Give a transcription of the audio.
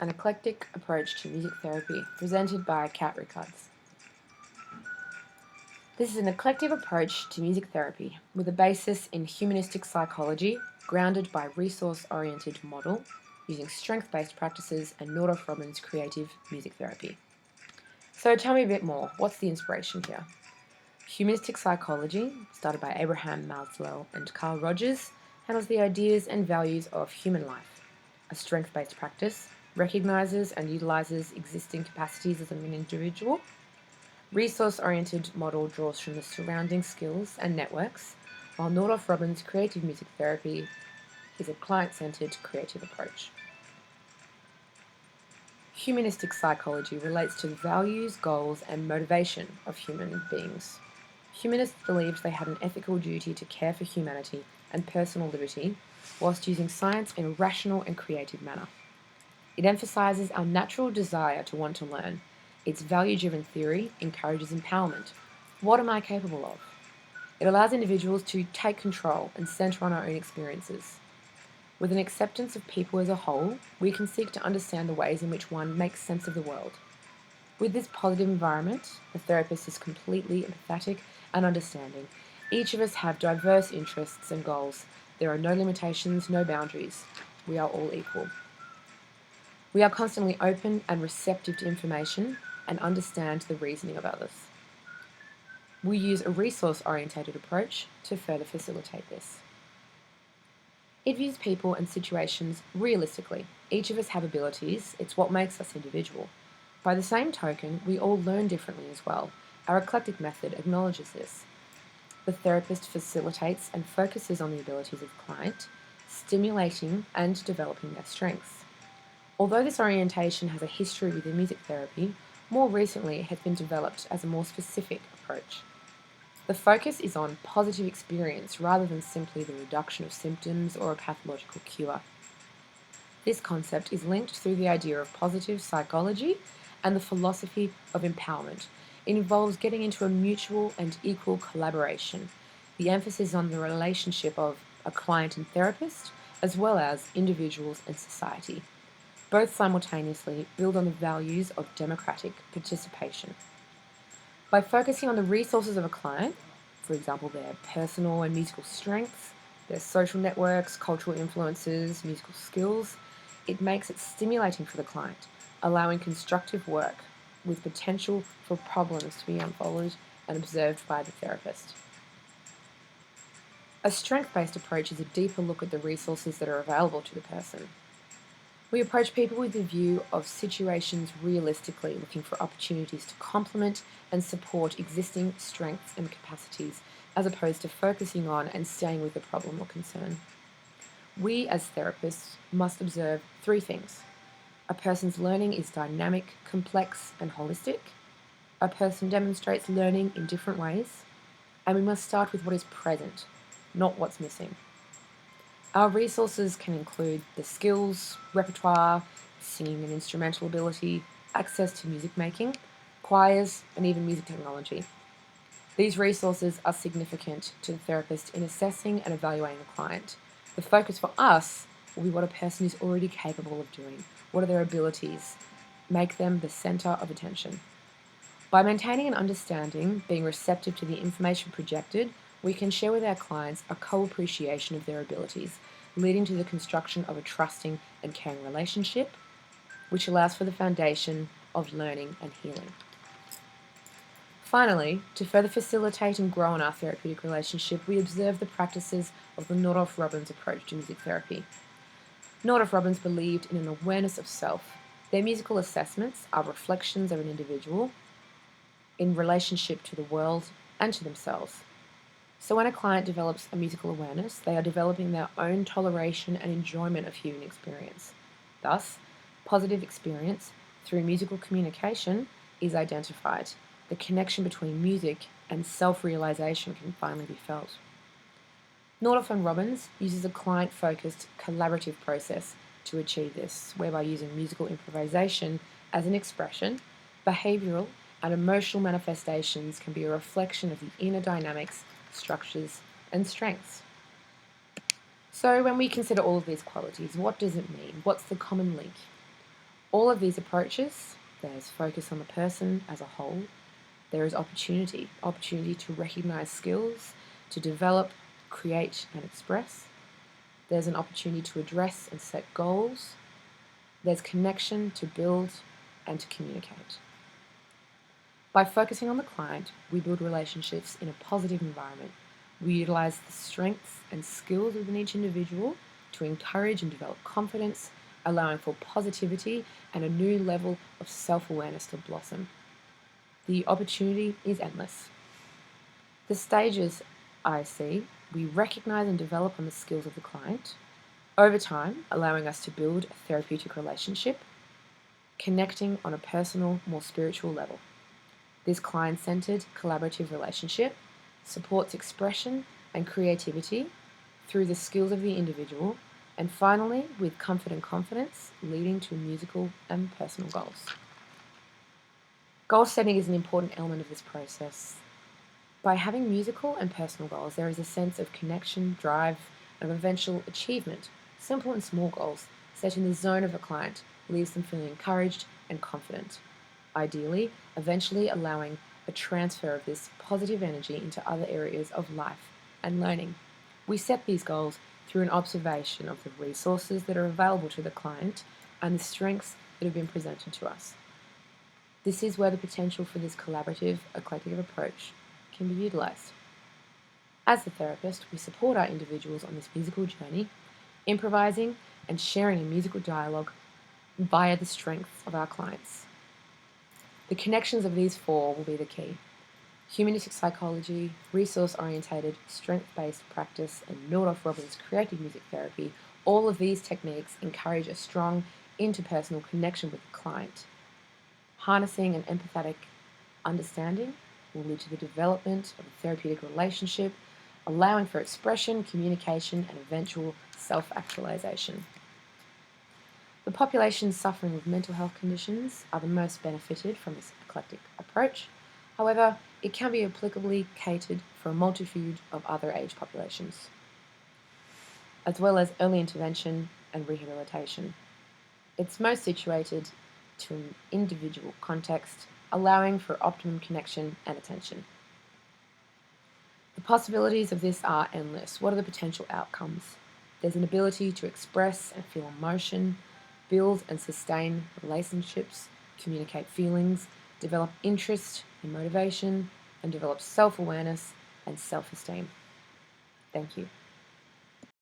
an eclectic approach to music therapy presented by Kat Rickards. This is an eclectic approach to music therapy with a basis in humanistic psychology grounded by resource-oriented model using strength-based practices and Nordoff-Robbins creative music therapy. So tell me a bit more. What's the inspiration here? Humanistic psychology, started by Abraham Maslow and Carl Rogers, handles the ideas and values of human life. A strength-based practice recognizes and utilizes existing capacities as an individual. Resource-oriented model draws from the surrounding skills and networks, while Nordoff-Robbins creative music therapy is a client-centered creative approach. Humanistic psychology relates to the values, goals, and motivation of human beings. Humanists believed they had an ethical duty to care for humanity and personal liberty, whilst using science in a rational and creative manner. It emphasizes our natural desire to want to learn. Its value-driven theory encourages empowerment. What am I capable of? It allows individuals to take control and center on our own experiences. With an acceptance of people as a whole, we can seek to understand the ways in which one makes sense of the world. With this positive environment, the therapist is completely empathetic and understanding. Each of us have diverse interests and goals. There are no limitations, no boundaries. We are all equal. We are constantly open and receptive to information and understand the reasoning of others. We use a resource-orientated approach to further facilitate this. It views people and situations realistically. Each of us have abilities. It's what makes us individual. By the same token, we all learn differently as well. Our eclectic method acknowledges this. The therapist facilitates and focuses on the abilities of the client, stimulating and developing their strengths. Although this orientation has a history within music therapy, more recently it has been developed as a more specific approach. The focus is on positive experience rather than simply the reduction of symptoms or a pathological cure. This concept is linked through the idea of positive psychology and the philosophy of empowerment. It involves getting into a mutual and equal collaboration. The emphasis on the relationship of a client and therapist, as well as individuals and society. Both simultaneously build on the values of democratic participation. By focusing on the resources of a client, for example, their personal and musical strengths, their social networks, cultural influences, musical skills, it makes it stimulating for the client, allowing constructive work with potential for problems to be unfolded and observed by the therapist. A strength-based approach is a deeper look at the resources that are available to the person. We approach people with the view of situations realistically, looking for opportunities to complement and support existing strengths and capacities, as opposed to focusing on and staying with the problem or concern. We, as therapists, must observe three things. A person's learning is dynamic, complex, and holistic. A person demonstrates learning in different ways. And we must start with what is present, not what's missing. Our resources can include the skills, repertoire, singing and instrumental ability, access to music making, choirs, and even music technology. These resources are significant to the therapist in assessing and evaluating the client. The focus for us will be what a person is already capable of doing. What are their abilities? Make them the center of attention. By maintaining an understanding, being receptive to the information projected, we can share with our clients a co-appreciation of their abilities, leading to the construction of a trusting and caring relationship, which allows for the foundation of learning and healing. Finally, to further facilitate and grow in our therapeutic relationship, we observe the practices of the Nordoff-Robbins approach to music therapy. Nordoff-Robbins believed in an awareness of self. Their musical assessments are reflections of an individual in relationship to the world and to themselves. So when a client develops a musical awareness, they are developing their own toleration and enjoyment of human experience. Thus, positive experience through musical communication is identified. The connection between music and self-realization can finally be felt. Nordoff-Robbins uses a client-focused collaborative process to achieve this, whereby using musical improvisation as an expression, behavioral and emotional manifestations can be a reflection of the inner dynamics, structures, and strengths. So when we consider all of these qualities, what does it mean? What's the common link? All of these approaches, there's focus on the person as a whole, there is opportunity to recognize skills, to develop, create, and express. There's an opportunity to address and set goals. There's connection to build and to communicate. By focusing on the client, we build relationships in a positive environment. We utilize the strengths and skills within each individual to encourage and develop confidence, allowing for positivity and a new level of self-awareness to blossom. The opportunity is endless. The stages I see, we recognize and develop on the skills of the client, over time, allowing us to build a therapeutic relationship, connecting on a personal, more spiritual level. This client-centered, collaborative relationship supports expression and creativity through the skills of the individual, and finally, with comfort and confidence, leading to musical and personal goals. Goal setting is an important element of this process. By having musical and personal goals, there is a sense of connection, drive, and eventual achievement. Simple and small goals set in the zone of a client leaves them feeling encouraged and confident. Ideally, eventually allowing a transfer of this positive energy into other areas of life and learning. We set these goals through an observation of the resources that are available to the client and the strengths that have been presented to us. This is where the potential for this collaborative, eclectic approach can be utilised. As the therapist, we support our individuals on this musical journey, improvising and sharing a musical dialogue via the strengths of our clients. The connections of these four will be the key. Humanistic psychology, resource-orientated, strength-based practice, and Nordoff-Robbins creative music therapy, all of these techniques encourage a strong interpersonal connection with the client. Harnessing an empathetic understanding will lead to the development of a therapeutic relationship, allowing for expression, communication, and eventual self-actualization. The populations suffering with mental health conditions are the most benefited from this eclectic approach. However, it can be applicably catered for a multitude of other age populations, as well as early intervention and rehabilitation. It's most situated to an individual context, allowing for optimum connection and attention. The possibilities of this are endless. What are the potential outcomes? There's an ability to express and feel emotion, build and sustain relationships, communicate feelings, develop interest and motivation, and develop self-awareness and self-esteem. Thank you.